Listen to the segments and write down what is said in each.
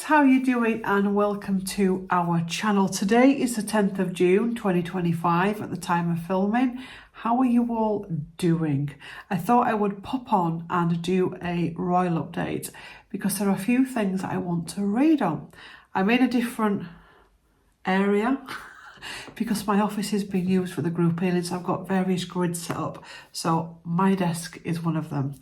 how are you doing, and welcome to our channel. Today is the 10th of June 2025 at the time of filming. How are you all doing? I thought I would pop on and do a royal update because there are a few things I want to read on. I'm in a different area because my office is being used for the group healing, so I've got various grids set up. So my desk is one of them.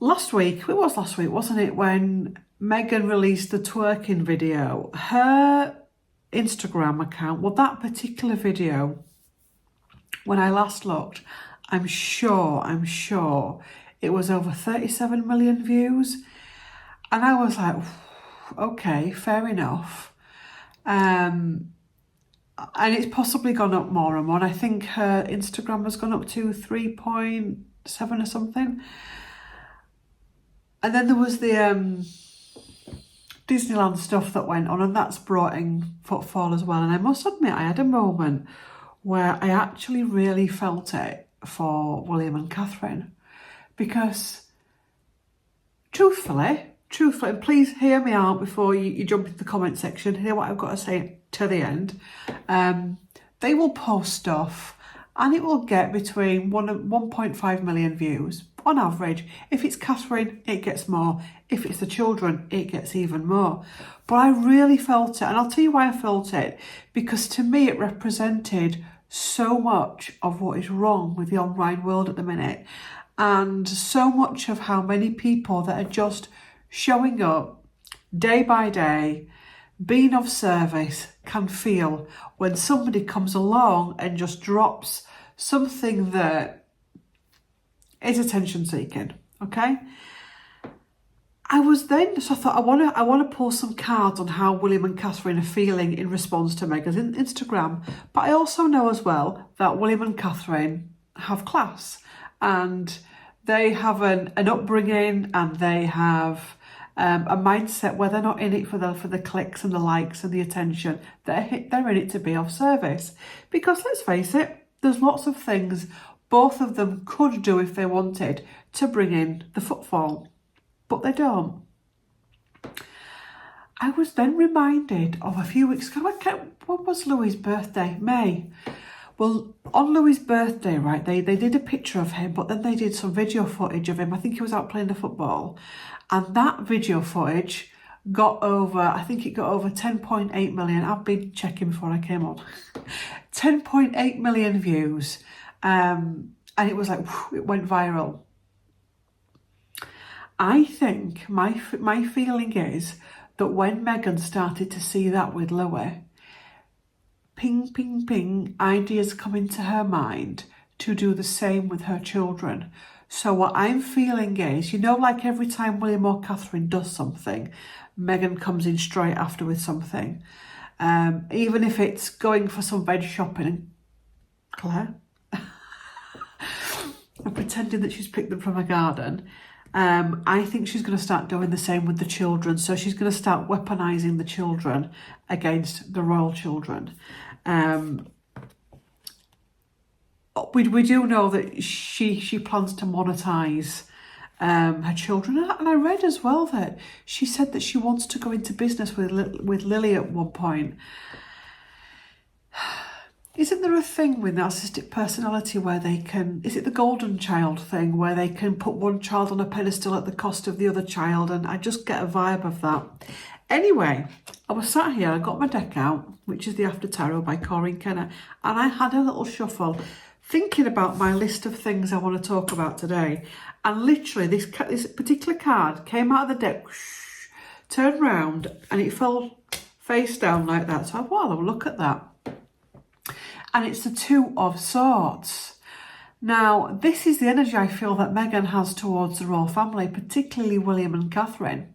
Last week, wasn't it, when Meghan released the twerking video? Her Instagram account, well, that particular video, when I last looked, I'm sure it was over 37 million views. And I was like, okay, fair enough. And it's possibly gone up more and more. And I think her Instagram has gone up to 3.7 or something. And then there was the Disneyland stuff that went on, and that's brought in footfall as well. And I must admit, I had a moment where I actually really felt it for William and Catherine, because truthfully, and please hear me out before you jump into the comment section, hear what I've got to say to the end. They will post stuff and it will get between 1 and 1.5 million views on average. If it's Catherine, it gets more. If it's the children, it gets even more. But I really felt it, and I'll tell you why I felt it, because to me it represented so much of what is wrong with the online world at the minute, and so much of how many people that are just showing up day by day, being of service, can feel when somebody comes along and just drops something that is attention seeking. Okay, so I thought I want to pull some cards on how William and Catherine are feeling in response to Meghan's Instagram. But I also know as well that William and Catherine have class, and they have an upbringing, and they have a mindset where they're not in it for the clicks and the likes and the attention. They're in it to be of service. Because let's face it, there's lots of things both of them could do if they wanted to bring in the footfall, but they don't. I was then reminded of a few weeks ago, when was Louis' birthday? May. Well, on Louis' birthday, right, they did a picture of him, but then they did some video footage of him. I think he was out playing the football. And that video footage got over 10.8 million. I've been checking before I came on. 10.8 million views. And it was like, it went viral. I think my feeling is that when Meghan started to see that with Louis, ping, ping, ping, ideas come into her mind to do the same with her children. So what I'm feeling is, like every time William or Catherine does something, Meghan comes in straight after with something. Even if it's going for some veg shopping, and Claire, and pretending that she's picked them from a garden. I think she's going to start doing the same with the children. So she's going to start weaponising the children against the royal children. We do know that she plans to monetize her children, and I read as well that she said that she wants to go into business with Lily at one point. Isn't there a thing with narcissistic personality where they can, is it the golden child thing, where they can put one child on a pedestal at the cost of the other child? And I just get a vibe of that. Anyway, I was sat here, I got my deck out, which is the After Tarot by Corinne Kenner, and I had a little shuffle thinking about my list of things I want to talk about today. And literally this particular card came out of the deck, turned round, and it fell face down like that. So I thought, well, I'll look at that. And it's the Two of Swords. Now, this is the energy I feel that Meghan has towards the royal family, particularly William and Catherine.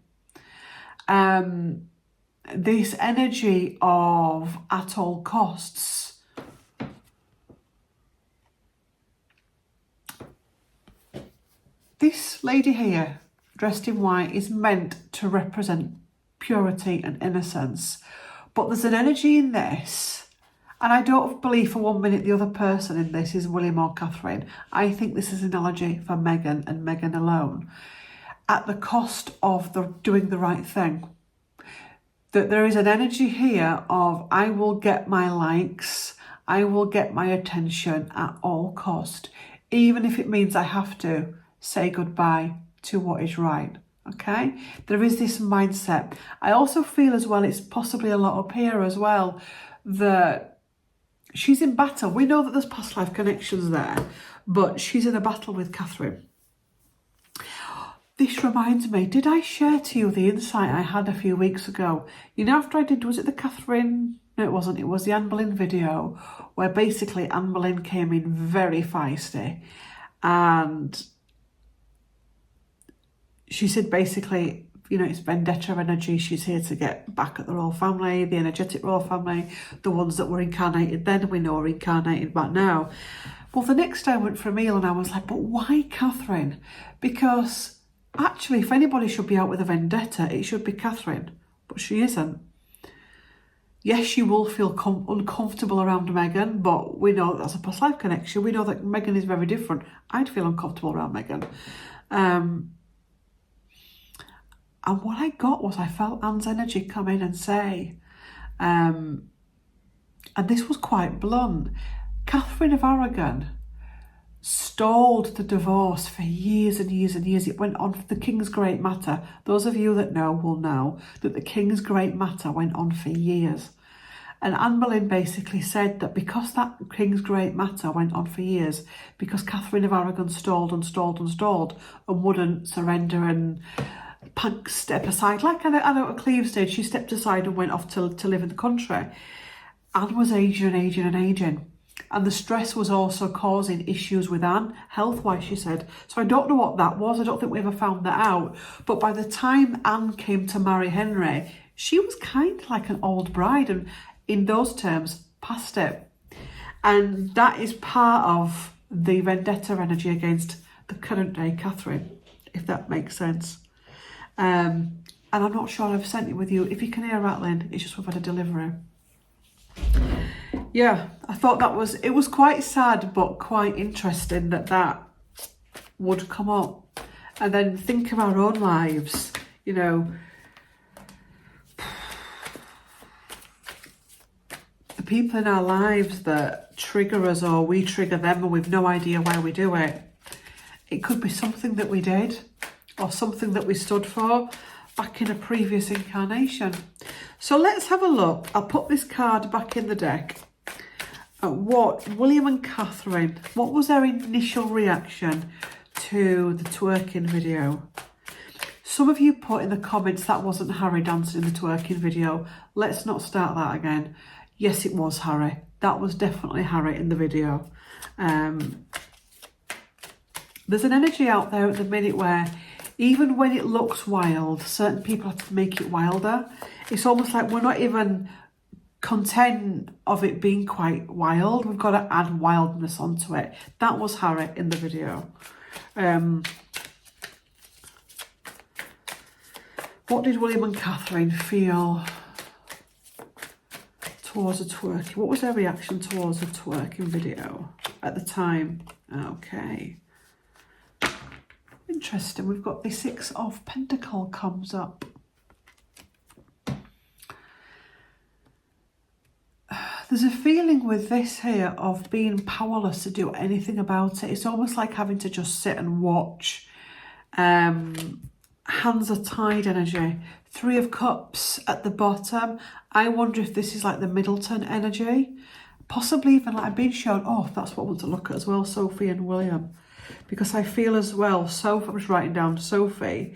This energy of at all costs. This lady here, dressed in white, is meant to represent purity and innocence. But there's an energy in this, and I don't believe for 1 minute the other person in this is William or Catherine. I think this is an analogy for Meghan and Meghan alone. at the cost of doing the right thing. That there is an energy here of, I will get my likes, I will get my attention at all cost, even if it means I have to say goodbye to what is right. Okay, there is this mindset. I also feel as well, it's possibly a lot up here as well, that she's in battle. We know that there's past life connections there, but she's in a battle with Catherine. This reminds me, did I share to you the insight I had a few weeks ago? You know, after I did, was it the Catherine? No, it wasn't. It was the Anne Boleyn video, where basically Anne Boleyn came in very feisty. And she said basically, you know, it's vendetta energy. She's here to get back at the royal family, the energetic royal family, the ones that were incarnated then, we know are incarnated back now. Well, the next day I went for a meal and I was like, but why Catherine? Because actually, if anybody should be out with a vendetta, it should be Catherine, but she isn't. Yes, you will feel uncomfortable around Meghan, but we know that's a past life connection. We know that Meghan is very different. I'd feel uncomfortable around Meghan. And what I got was, I felt Anne's energy come in and say, and this was quite blunt, Catherine of Aragon stalled the divorce for years and years and years. It went on for the King's Great Matter. Those of you that know will know that the King's Great Matter went on for years. And Anne Boleyn basically said that because that King's Great Matter went on for years, because Catherine of Aragon stalled and stalled and stalled and wouldn't surrender and step aside, like I know at Cleves did, she stepped aside and went off to live in the country. Anne was aging and aging and aging. And the stress was also causing issues with Anne, health-wise, she said. So I don't know what that was. I don't think we ever found that out. But by the time Anne came to marry Henry, she was kind of like an old bride, and in those terms, past it. And that is part of the vendetta energy against the current day Catherine, if that makes sense. And I'm not sure I've sent it with you. If you can hear rattling, it's just we've had a delivery. Yeah, I thought it was quite sad, but quite interesting that would come up. And then think of our own lives, you know. The people in our lives that trigger us, or we trigger them and we've no idea why we do it. It could be something that we did or something that we stood for back in a previous incarnation. So let's have a look. I'll put this card back in the deck. What William and Catherine, what was their initial reaction to the twerking video? Some of you put in the comments that wasn't Harry dancing in the twerking video. Let's not start that again. Yes, it was Harry. That was definitely Harry in the video. There's an energy out there at the minute where even when it looks wild, certain people have to make it wilder. It's almost like we're not even content of it being quite wild. We've got to add wildness onto it. That was Harry in the video. What did William and Catherine feel towards the twerking? What was their reaction towards the twerking video at the time? Okay. Interesting. We've got the Six of Pentacles comes up. There's a feeling with this here of being powerless to do anything about it. It's almost like having to just sit and watch. Hands are tied energy. Three of Cups at the bottom. I wonder if this is like the Middleton energy. Possibly even like I've been shown. Oh, that's what I want to look at as well. Sophie and William. Because I feel as well, Sophie, I'm just writing down, Sophie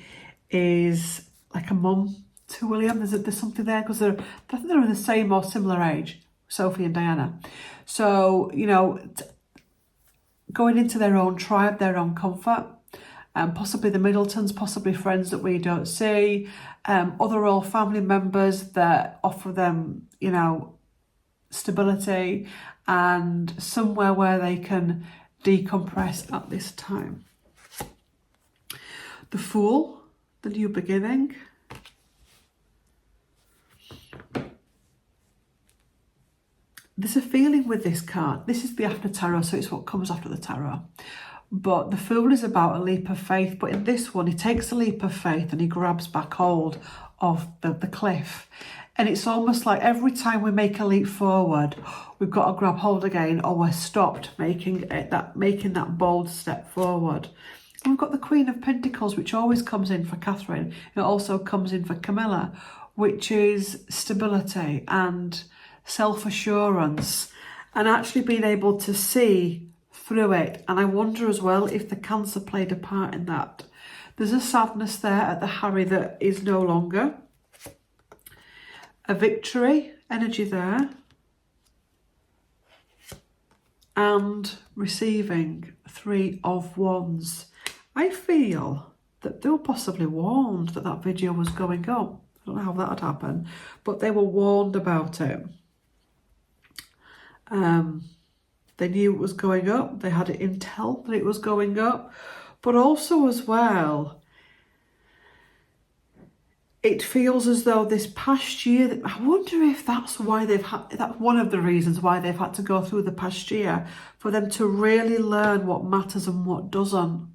is like a mum to William. There's something there because I think they're in the same or similar age. Sophie and Diana. So, you know, going into their own tribe, their own comfort, possibly the Middletons, possibly friends that we don't see, other royal family members that offer them, you know, stability and somewhere where they can decompress at this time. The Fool, the new beginning. There's a feeling with this card. This is the after tarot, so it's what comes after the tarot. But the Fool is about a leap of faith. But in this one, he takes a leap of faith and he grabs back hold of the cliff. And it's almost like every time we make a leap forward, we've got to grab hold again, or we're stopped making that bold step forward. And we've got the Queen of Pentacles, which always comes in for Catherine. It also comes in for Camilla, which is stability and self-assurance and actually being able to see through it. And I wonder as well if the Cancer played a part in that. There's a sadness there at the Harry that is no longer. A victory energy there. And receiving 3 of Wands. I feel that they were possibly warned that that video was going up. I don't know how that had happened, but they were warned about it. They knew it was going up. They had intel that it was going up. But also as well, it feels as though this past year, I wonder if that's why that's one of the reasons why they've had to go through the past year, for them to really learn what matters and what doesn't.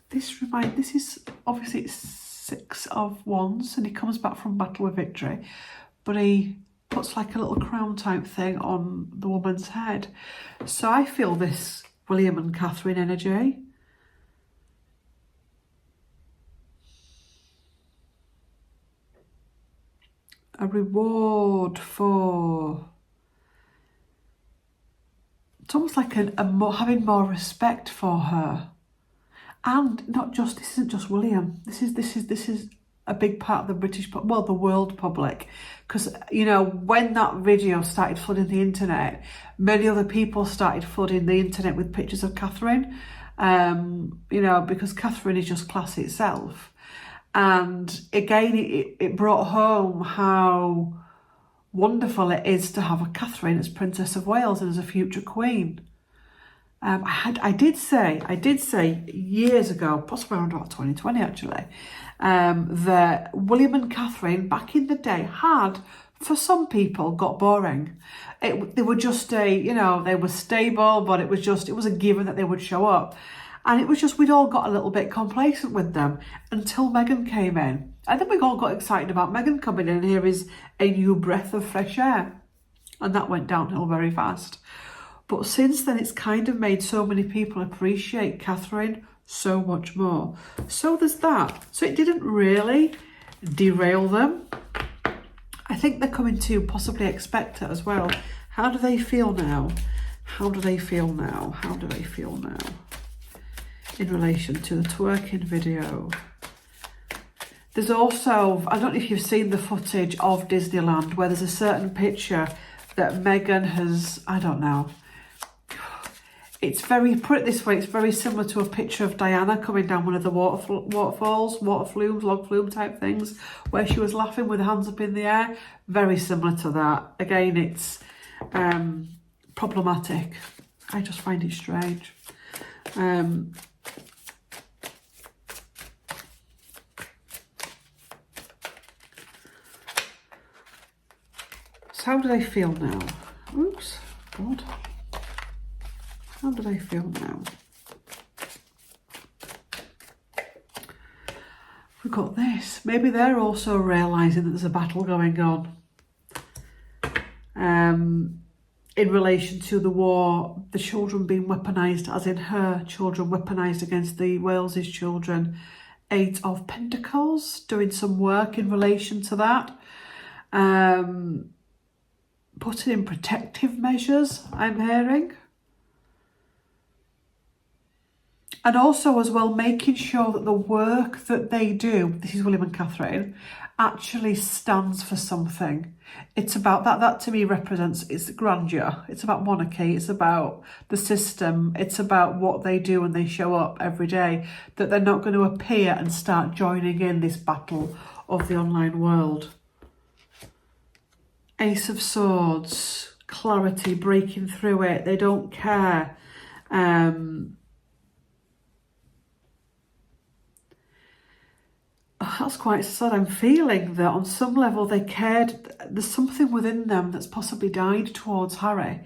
This is obviously it's 6 of Wands, and he comes back from battle with victory, but he puts like a little crown type thing on the woman's head. So I feel this William and Catherine energy. A reward for... It's almost like having more respect for her. And not just, this isn't just William. This is a big part of the British, well, the world public. Because, you know, when that video started flooding the internet, many other people started flooding the internet with pictures of Catherine. You know, because Catherine is just class itself. And again, it brought home how wonderful it is to have a Catherine as Princess of Wales and as a future Queen. I did say years ago, possibly around about 2020 actually, that William and Catherine back in the day had, for some people, got boring. They were just they were stable, but it was a given that they would show up. And it was just, we'd all got a little bit complacent with them until Meghan came in. I think we all got excited about Meghan coming in, and here is a new breath of fresh air. And that went downhill very fast. But since then, it's kind of made so many people appreciate Catherine so much more. So there's that. So it didn't really derail them. I think they're coming to possibly expect it as well. How do they feel now? How do they feel now? How do they feel now? In relation to the twerking video. There's also, I don't know if you've seen the footage of Disneyland, where there's a certain picture that Meghan has, I don't know. It's put it this way, it's very similar to a picture of Diana coming down one of the waterfalls, water flumes, log flume type things, where she was laughing with her hands up in the air. Very similar to that. Again, it's problematic. I just find it strange. So how do they feel now? Oops, God. How do they feel now? We've got this. Maybe they're also realising that there's a battle going on. In relation to the war, the children being weaponised, as in her children weaponised against the Wales's children. 8 of Pentacles, doing some work in relation to that. Putting in protective measures, I'm hearing. And also as well, making sure that the work that they do, this is William and Catherine, actually stands for something. It's about that to me represents, it's grandeur. It's about monarchy. It's about the system. It's about what they do when they show up every day, that they're not going to appear and start joining in this battle of the online world. Ace of Swords, clarity, breaking through it. They don't care. That's quite sad. I'm feeling that on some level they cared. There's something within them that's possibly died towards Harry.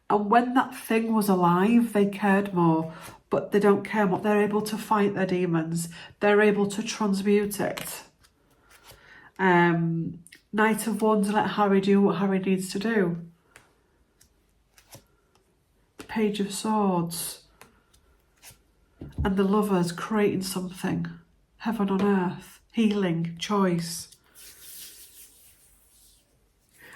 And when that thing was alive, they cared more. But they don't care more. They're able to fight their demons. They're able to transmute it. Knight of Wands, let Harry do what Harry needs to do. The Page of Swords. And the Lovers creating something. Heaven on earth. Healing. Choice.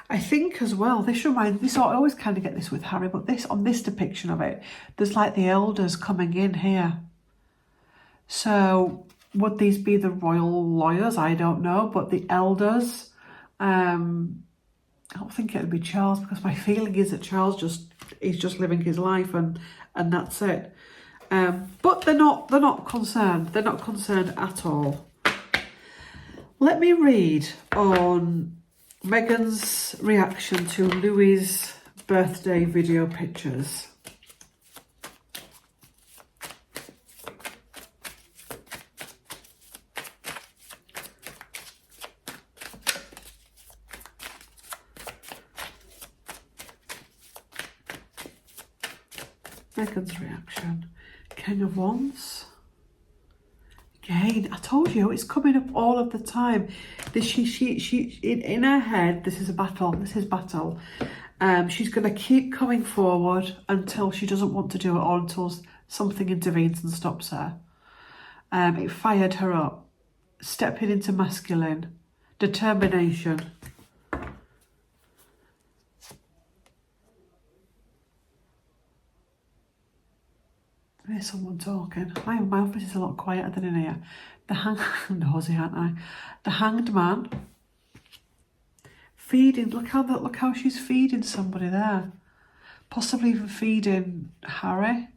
I think as well, this reminds me, so I always kind of get this with Harry, but this, on this depiction of it, there's like the elders coming in here. So would these be the royal lawyers? I don't know, but the elders, I don't think it would be Charles, because my feeling is that Charles he's just living his life and that's it. But they're not concerned. They're not concerned at all. Let me read on Meghan's reaction to Louis' birthday video pictures. Meghan's reaction. King of Wands. Again, I told you, it's coming up all of the time. She in her head, this is a battle. This is battle. She's going to keep coming forward until she doesn't want to do it, or until something intervenes and stops her. It fired her up. Stepping into masculine. Determination. There's someone talking. My office is a lot quieter than in here. I'm nosy, aren't I? The Hanged Man. Feeding. Look how she's feeding somebody there. Possibly even feeding Harry.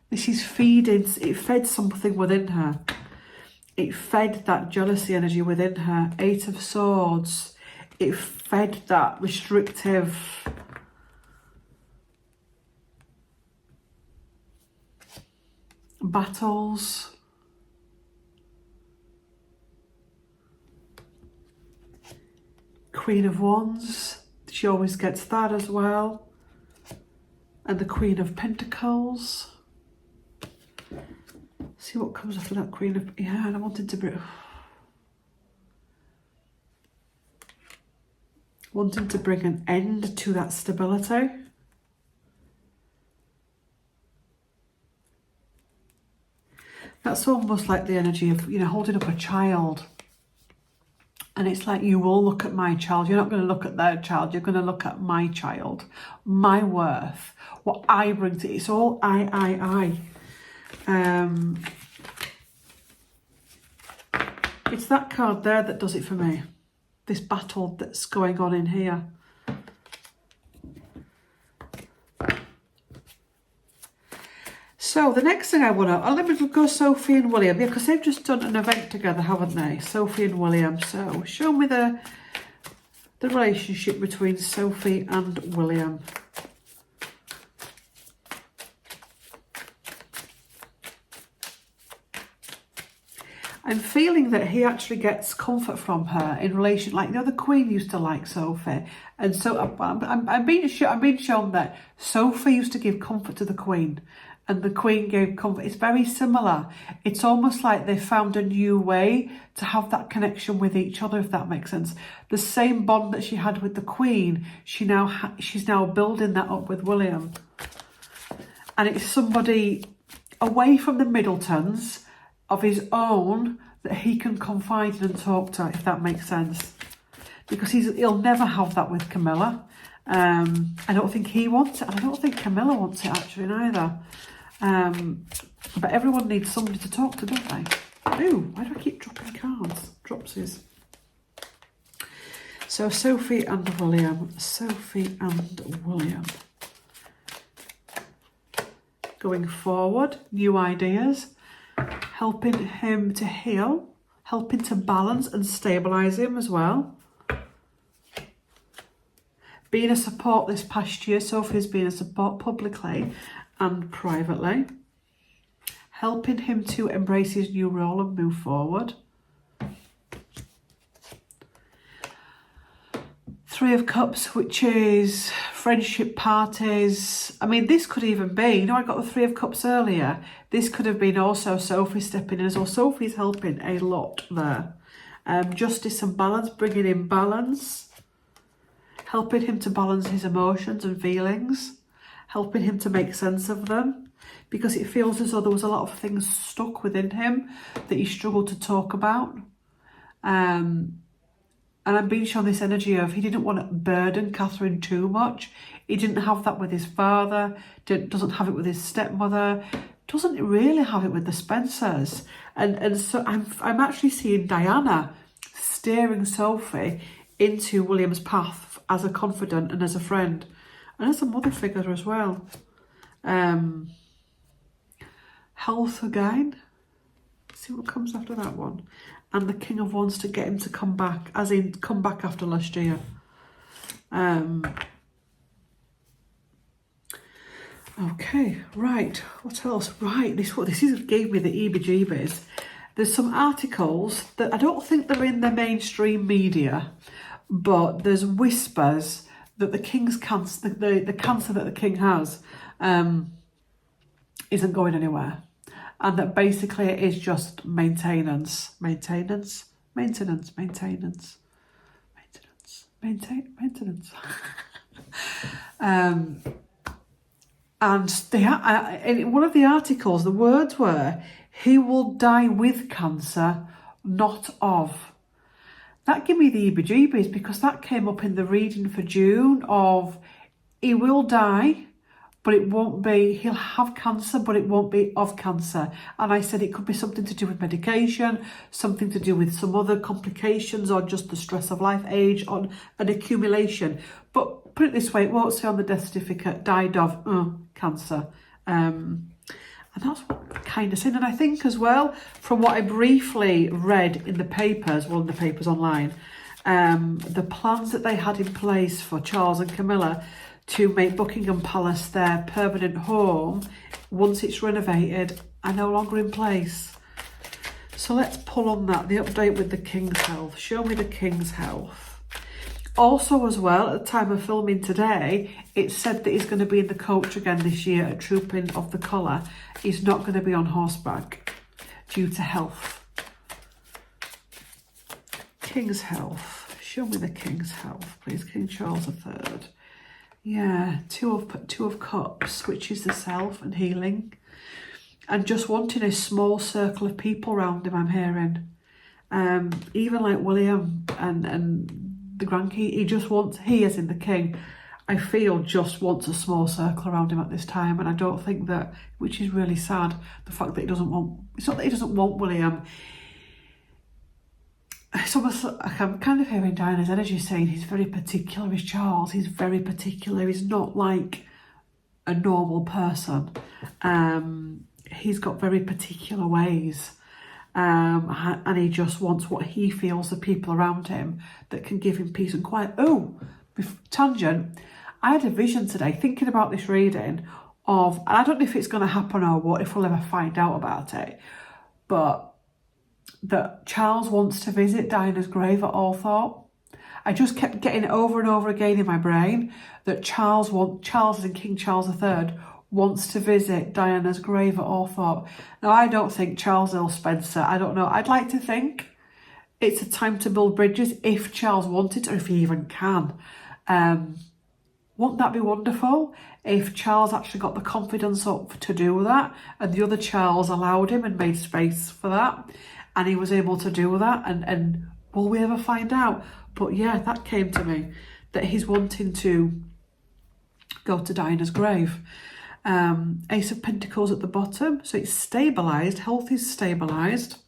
This is feeding. It fed something within her. It fed that jealousy energy within her. 8 of Swords. It fed that restrictive battles. Queen of Wands. She always gets that as well. And the Queen of Pentacles. See what comes after that Queen of... Yeah, and I wanted to bring... Wanting to bring an end to that stability. That's almost like the energy of, holding up a child. And it's like, you will look at my child. You're not going to look at their child. You're going to look at my child, my worth, what I bring to it. It's all I. It's that card there that does it for me. This battle that's going on in here. So the next thing I want to, let me go Sophie and William, because they've just done an event together, haven't they? Sophie and William. So show me the relationship between Sophie and William. I'm feeling that he actually gets comfort from her in relation, like, the Queen used to like Sophie. And so I'm being shown that Sophie used to give comfort to the Queen. And the Queen gave comfort. It's very similar. It's almost like they found a new way to have that connection with each other, if that makes sense. The same bond that she had with the Queen, she's now building that up with William. And it's somebody away from the Middletons, of his own, that he can confide in and talk to, if that makes sense. Because he'll never have that with Camilla. I don't think he wants it, and I don't think Camilla wants it actually neither. But everyone needs somebody to talk to, don't they? Ooh, why do I keep dropping cards? Dropsies. So Sophie and William. Sophie and William. Going forward, new ideas. Helping him to heal. Helping to balance and stabilise him as well. Being a support this past year. Sophie's been a support publicly and privately. Helping him to embrace his new role and move forward. Three of Cups, which is friendship parties. I mean, this could even be, you know, I got the Three of Cups earlier. This could have been also Sophie stepping in as well. Sophie's helping a lot there. Justice and balance, bringing in balance. Helping him to balance his emotions and feelings. Helping him to make sense of them. Because it feels as though there was a lot of things stuck within him that he struggled to talk about. And I'm being shown this energy of he didn't want to burden Catherine too much. He didn't have that with his father, doesn't have it with his stepmother, doesn't really have it with the Spencers. And so I'm actually seeing Diana steering Sophie into William's path as a confidant and as a friend. And as a mother figure as well. Health again. Let's see what comes after that one. And the King of Wands to get him to come back, as in come back after last year. Okay, right. What else? Right, this gave me the heebie-jeebies. There's some articles that I don't think they're in the mainstream media, but there's whispers that the King's cancer, the cancer that the King has, isn't going anywhere. And that basically it is just maintenance. Maintenance. And in one of the articles, the words were, he will die with cancer, not of. That gave me the heebie-jeebies because that came up in the reading for June of, he will die, but it won't be, he'll have cancer, but it won't be of cancer. And I said it could be something to do with medication, something to do with some other complications or just the stress of life, age, on an accumulation. But put it this way, it won't say on the death certificate, died of cancer. And that's what I kind of saying. And I think as well, from what I briefly read in the papers, well, in the papers online, the plans that they had in place for Charles and Camilla to make Buckingham Palace their permanent home, once it's renovated, are no longer in place. So let's pull on that, the update with the King's health. Show me the King's health. Also as well, at the time of filming today, it's said that he's going to be in the coach again this year at Trooping of the Colour. He's not going to be on horseback due to health. King's health. Show me the King's health, please. King Charles III. Yeah, two of Cups, which is the self and healing. And just wanting a small circle of people around him, I'm hearing. Even like William and the grandkey, he as in the King, I feel just wants a small circle around him at this time. And I don't think that, which is really sad, the fact that he doesn't want, it's not that he doesn't want William. It's almost like I'm kind of hearing Diana's energy saying he's very particular, is Charles. He's very particular. He's not like a normal person. He's got very particular ways. And he just wants what he feels the people around him that can give him peace and quiet. Oh, tangent. I had a vision today thinking about this reading of, and I don't know if it's going to happen or what, if we'll ever find out about it, but that Charles wants to visit Diana's grave at Althorpe. I just kept getting it over and over again in my brain that Charles and King Charles III wants to visit Diana's grave at Althorpe. Now, I don't think Charles Earl Spencer, I don't know. I'd like to think it's a time to build bridges if Charles wanted to, or if he even can. Wouldn't that be wonderful if Charles actually got the confidence up to do that and the other Charles allowed him and made space for that and he was able to do that, and will we ever find out? But yeah, that came to me, that he's wanting to go to Diana's grave. Ace of Pentacles at the bottom, so it's stabilised, health is stabilised.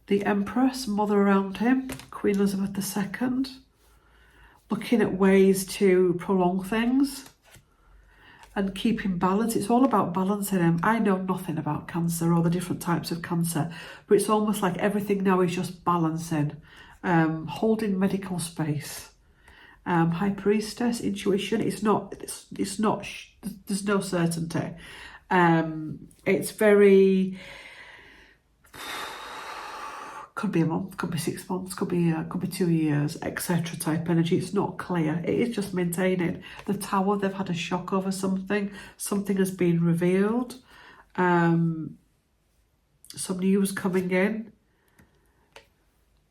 The Empress, mother around him, Queen Elizabeth II, looking at ways to prolong things and keep in balance. It's all about balancing him. I know nothing about cancer or the different types of cancer, but it's almost like everything now is just balancing, holding medical space. High Priestess, intuition. It's not, there's no certainty. It's very Could be a month, could be 6 months, could be 2 years, etc. type energy. It's not clear. It is just maintaining. The Tower, they've had a shock over something. Something has been revealed. Some news coming in.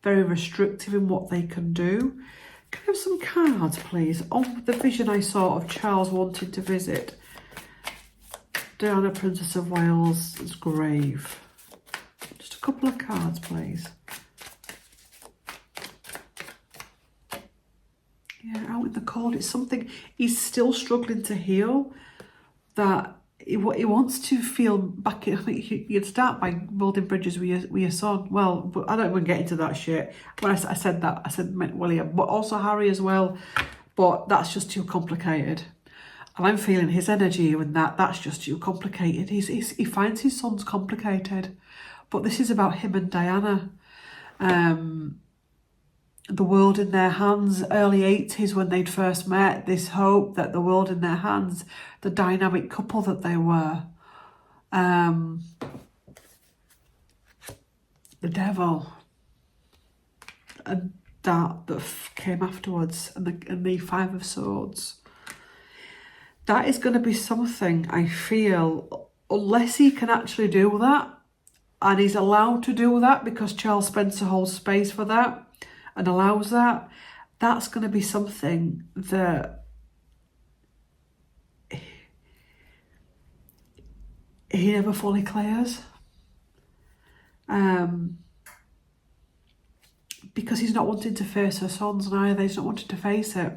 Very restrictive in what they can do. Can I have some cards, please? Oh, the vision I saw of Charles wanting to visit Diana, Princess of Wales' grave. Just a couple of cards, please. Yeah, out in the cold. It's something he's still struggling to heal. That he wants to feel back. I think you'd start by building bridges with your son. Well, but I don't even get into that shit. When I said that, I said meant William, but also Harry as well. But that's just too complicated. And I'm feeling his energy and that's just too complicated. He finds his son's complicated. But this is about him and Diana. The world in their hands, early 80s when they'd first met, this hope that the world in their hands, the dynamic couple that they were. The devil. And that came afterwards, and the Five of Swords. That is going to be something, I feel, unless he can actually do that, and he's allowed to do that because Charles Spencer holds space for that and allows that, that's going to be something that he never fully clears. Because he's not wanting to face her sons neither, he's not wanting to face it.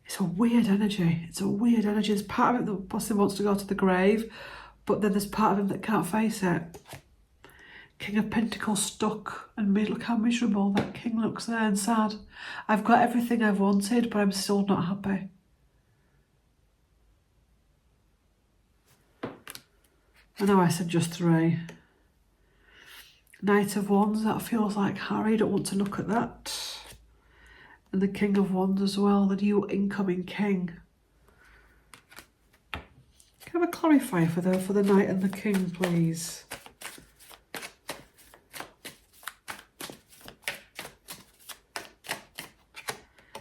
It's a weird energy. It's a weird energy. There's part of it that possibly wants to go to the grave, but then there's part of him that can't face it. King of Pentacles stuck, and look how miserable that king looks there and sad. I've got everything I've wanted, but I'm still not happy. I know I said just 3. Knight of Wands, that feels like Harry. Don't want to look at that. And the King of Wands as well, the new incoming king. Can I have a clarifier for the Knight and the King, please?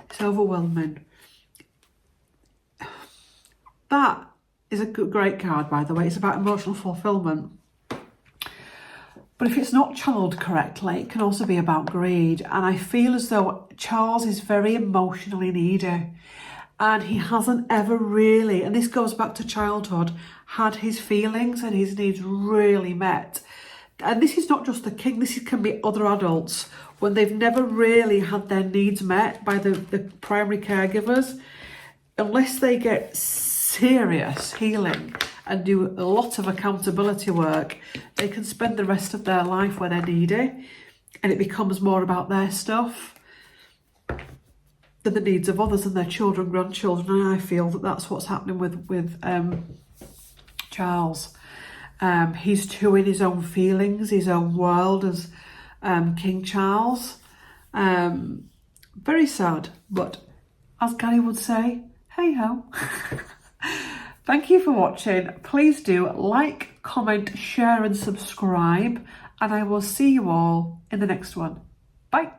It's overwhelming. That is a great card, by the way. It's about emotional fulfillment. But if it's not channeled correctly, it can also be about greed. And I feel as though Charles is very emotionally needy. And he hasn't ever really, and this goes back to childhood, had his feelings and his needs really met. And this is not just the king, this can be other adults. When they've never really had their needs met by the primary caregivers, unless they get serious healing and do a lot of accountability work, they can spend the rest of their life where they're needy, and it becomes more about their stuff than the needs of others and their children, grandchildren. And I feel that that's what's happening with Charles. He's too in his own feelings, his own world as King Charles. Very sad, but as Gary would say, hey ho. Thank you for watching. Please do like, comment, share and subscribe, and I will see you all in the next one. Bye.